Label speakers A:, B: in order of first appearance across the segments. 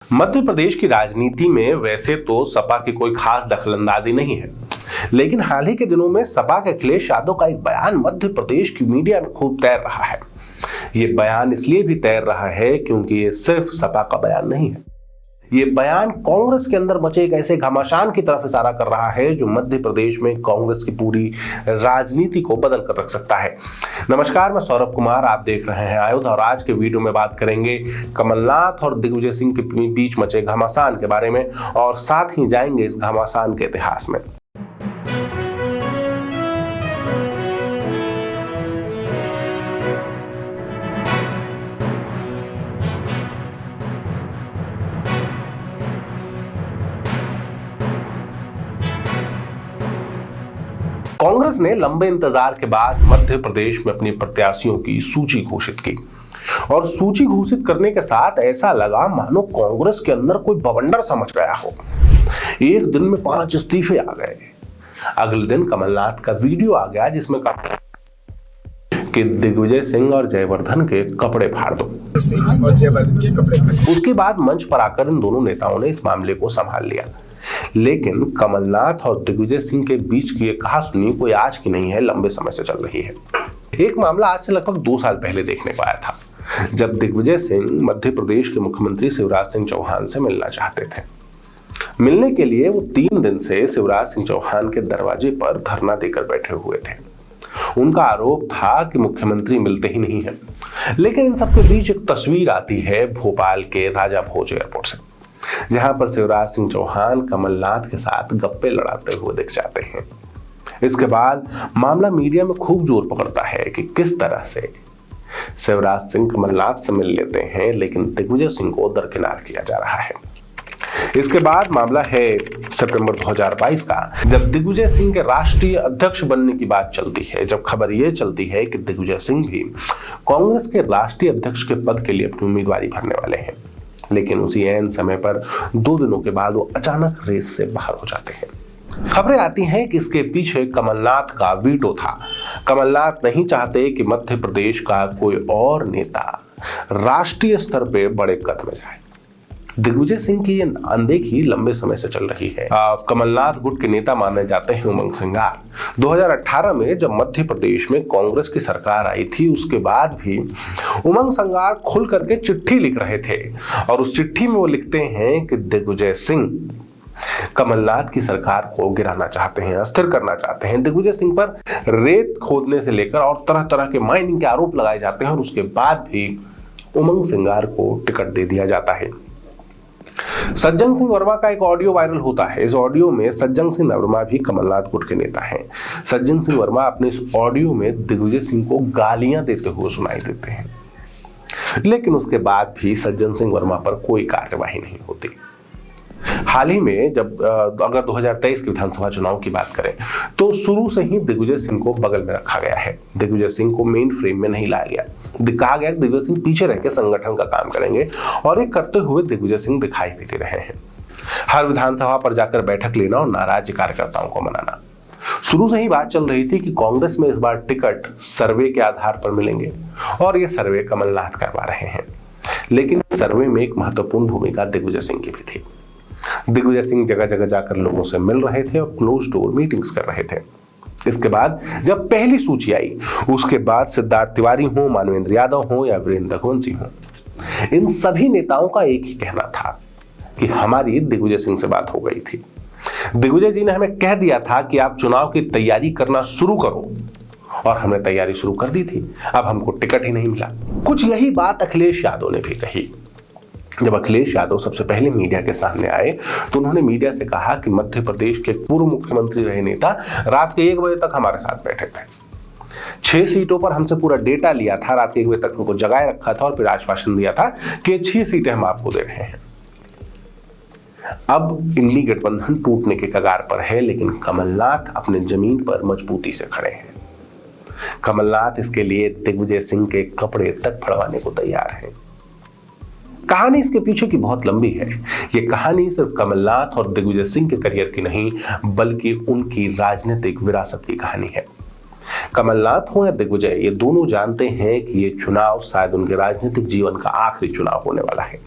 A: मध्य प्रदेश की राजनीति में वैसे तो सपा की कोई खास दखलंदाजी नहीं है, लेकिन हाल ही के दिनों में सपा के अखिलेश यादव का एक बयान मध्य प्रदेश की मीडिया में खूब तैर रहा है। ये बयान इसलिए भी तैर रहा है क्योंकि ये सिर्फ सपा का बयान नहीं है। ये बयान कांग्रेस के अंदर मचे एक ऐसे घमासान की तरफ इशारा कर रहा है जो मध्य प्रदेश में कांग्रेस की पूरी राजनीति को बदल कर रख सकता है। नमस्कार, मैं सौरभ कुमार, आप देख रहे हैं आयुध और आज के वीडियो में बात करेंगे कमलनाथ और दिग्विजय सिंह के बीच मचे घमासान के बारे में और साथ ही जाएंगे इस घमासान के इतिहास में। कांग्रेस ने लंबे इंतजार के बाद मध्य प्रदेश में अपनी प्रत्याशियों की सूची घोषित की और सूची घोषित करने के साथ ऐसा लगा मानो कांग्रेस के अंदर कोई बवंडर समझ गया हो। एक दिन में 5 इस्तीफे आ गए। अगले दिन कमलनाथ का वीडियो आ गया जिसमें कहा कि दिग्विजय सिंह और जयवर्धन के कपड़े फाड़ दो। उसके बाद मंच पर आकर इन दोनों नेताओं ने इस मामले को संभाल लिया। लेकिन कमलनाथ और दिग्विजय सिंह के बीच की एक कहासुनी कोई आज की नहीं है, लंबे समय से चल रही है। एक मामला आज से लगभग 2 साल पहले देखने को आया था, जब दिग्विजय सिंह मध्य प्रदेश के मुख्यमंत्री शिवराज सिंह चौहान से मिलना चाहते थे। मिलने के लिए वो 3 दिन से शिवराज सिंह चौहान के दरवाजे पर धरना देकर बैठे हुए थे। उनका आरोप था कि मुख्यमंत्री मिलते ही नहीं है। लेकिन इन सबके बीच एक तस्वीर आती है भोपाल के राजा भोज एयरपोर्ट से, जहां पर शिवराज सिंह चौहान कमलनाथ के साथ गप्पे लड़ाते हुए दिख जाते हैं। इसके बाद मामला मीडिया में खूब जोर पकड़ता है कि किस तरह से शिवराज सिंह कमलनाथ से मिल लेते हैं, लेकिन दिग्विजय सिंह को दरकिनार किया जा रहा है। इसके बाद मामला है सितंबर 2022 का, जब दिग्विजय सिंह के राष्ट्रीय अध्यक्ष बनने की बात चलती है, जब खबर यह चलती है कि दिग्विजय सिंह भी कांग्रेस के राष्ट्रीय अध्यक्ष के पद के लिए अपनी उम्मीदवारी भरने वाले हैं। लेकिन उसी ऐन समय पर 2 दिनों के बाद वो अचानक रेस से बाहर हो जाते हैं। खबरें आती हैं कि इसके पीछे कमलनाथ का वीटो था। कमलनाथ नहीं चाहते कि मध्य प्रदेश का कोई और नेता राष्ट्रीय स्तर पे बड़े कद में जाए। दिग्विजय सिंह की ये अनदेखी लंबे समय से चल रही है। कमलनाथ गुट के नेता माने जाते हैं उमंग सिंगार। 2018 में जब मध्य प्रदेश में कांग्रेस की सरकार आई थी, उसके बाद भी उमंग सिंगार खुल करके चिट्ठी लिख रहे थे और उस चिट्ठी में वो लिखते हैं कि दिग्विजय सिंह कमलनाथ की सरकार को गिराना चाहते हैं, अस्थिर करना चाहते हैं। दिग्विजय सिंह पर रेत खोदने से लेकर और तरह तरह के माइनिंग के आरोप लगाए जाते हैं और उसके बाद भी उमंग सिंगार को टिकट दे दिया जाता है। सज्जन सिंह वर्मा का एक ऑडियो वायरल होता है। इस ऑडियो में सज्जन सिंह वर्मा भी कमलनाथ गुट के नेता हैं। सज्जन सिंह वर्मा अपने इस ऑडियो में दिग्विजय सिंह को गालियां देते हुए सुनाई देते हैं, लेकिन उसके बाद भी सज्जन सिंह वर्मा पर कोई कार्यवाही नहीं होती। हाल ही में जब अगर 2023 के विधानसभा चुनाव की बात करें तो शुरू से ही दिग्विजय सिंह को बगल में रखा गया है। दिग्विजय सिंह को मेन फ्रेम में नहीं लाया गया। कहा गया कि दिग्विजय सिंह पीछे रह के संगठन का काम करेंगे और ये करते हुए दिग्विजय सिंह दिखाई भी दे रहे हैं। हर विधानसभा पर जाकर बैठक लेना और नाराज कार्यकर्ताओं को मनाना। शुरू से ही बात चल रही थी कि कांग्रेस में इस बार टिकट सर्वे के आधार पर मिलेंगे और ये सर्वे कमलनाथ करवा रहे हैं। लेकिन सर्वे में एक महत्वपूर्ण भूमिका दिग्विजय सिंह की भी थी। दिग्विजय सिंह जगह जगह जाकर लोगों से मिल रहे थे और क्लोज डोर मीटिंग्स कर रहे थे। इसके बाद जब पहली सूची आई, उसके बाद सिद्धार्थ तिवारी हो, मानवेंद्र यादव हो या वीरेंद्र रघुवंशी हो, इन सभी नेताओं का एक ही कहना था कि हमारी दिग्विजय सिंह से बात हो गई थी। दिग्विजय जी ने हमें कह दिया था कि आप चुनाव की तैयारी करना शुरू करो और हमने तैयारी शुरू कर दी थी। अब हमको टिकट ही नहीं मिला। कुछ यही बात अखिलेश यादव ने भी कही। जब अखिलेश यादव सबसे पहले मीडिया के सामने आए तो उन्होंने मीडिया से कहा कि मध्य प्रदेश के पूर्व मुख्यमंत्री रहे नेता रात के 1 बजे तक हमारे साथ बैठे थे। 6 सीटों पर हमसे पूरा डेटा लिया था, रात के 1 बजे तक उनको जगाए रखा था और फिर आश्वासन दिया था कि 6 सीटें हम आपको दे रहे हैं। अब इंडी गठबंधन टूटने के कगार पर है, लेकिन कमलनाथ अपने जमीन पर मजबूती से खड़े हैं। कमलनाथ इसके लिए दिग्विजय सिंह के कपड़े तक फड़वाने को तैयार हैं। कहानी इसके पीछे की बहुत लंबी है। ये कहानी सिर्फ कमलनाथ और दिग्विजय सिंह के करियर की नहीं, बल्कि उनकी राजनीतिक विरासत की कहानी है। कमलनाथ हो या दिग्विजय, ये दोनों जानते हैं कि ये चुनाव शायद उनके राजनीतिक जीवन का आखिरी चुनाव होने वाला है।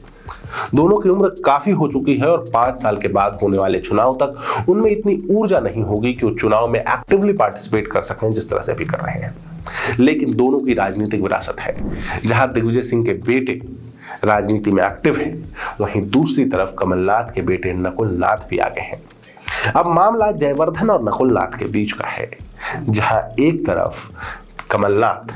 A: दोनों की उम्र काफी हो चुकी है और 5 साल के बाद होने वाले चुनाव तक उनमें इतनी ऊर्जा नहीं होगी कि वो चुनाव में एक्टिवली पार्टिसिपेट कर सकें जिस तरह से अभी कर रहे हैं। लेकिन दोनों की राजनीतिक विरासत है। जहां दिग्विजय सिंह के बेटे राजनीति में एक्टिव हैं, वहीं दूसरी तरफ कमलनाथ के बेटे नकुल नाथ भी आगे हैं। अब मामला जयवर्धन और नकुल नाथ के बीच का है, जहां एक तरफ कमलनाथ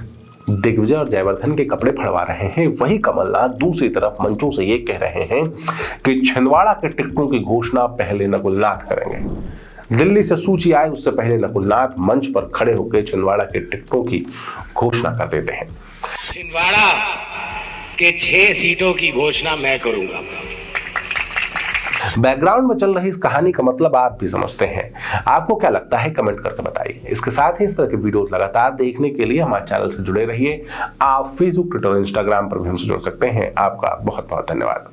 A: दिग्विजय और जयवर्धन के कपड़े फड़वा रहे हैं, वही कमलनाथ दूसरी तरफ मंचों से ये कह रहे हैं कि छिंदवाड़ा के टिकटों की घोषणा पहले नकुल नाथ करेंगे। दिल्ली से सूची आए उससे पहले नकुल नाथ मंच पर खड़े होकर छिंदवाड़ा के टिकटों की घोषणा कर देते हैं।
B: छिंदवाड़ा के 6 सीटों की घोषणा मैं करूंगा।
A: बैकग्राउंड में चल रही इस कहानी का मतलब आप भी समझते हैं। आपको क्या लगता है कमेंट करके बताइए। इसके साथ ही इस तरह के वीडियोस लगातार देखने के लिए हमारे चैनल से जुड़े रहिए। आप फेसबुक, ट्विटर और इंस्टाग्राम पर भी हमसे जुड़ सकते हैं। आपका बहुत बहुत धन्यवाद।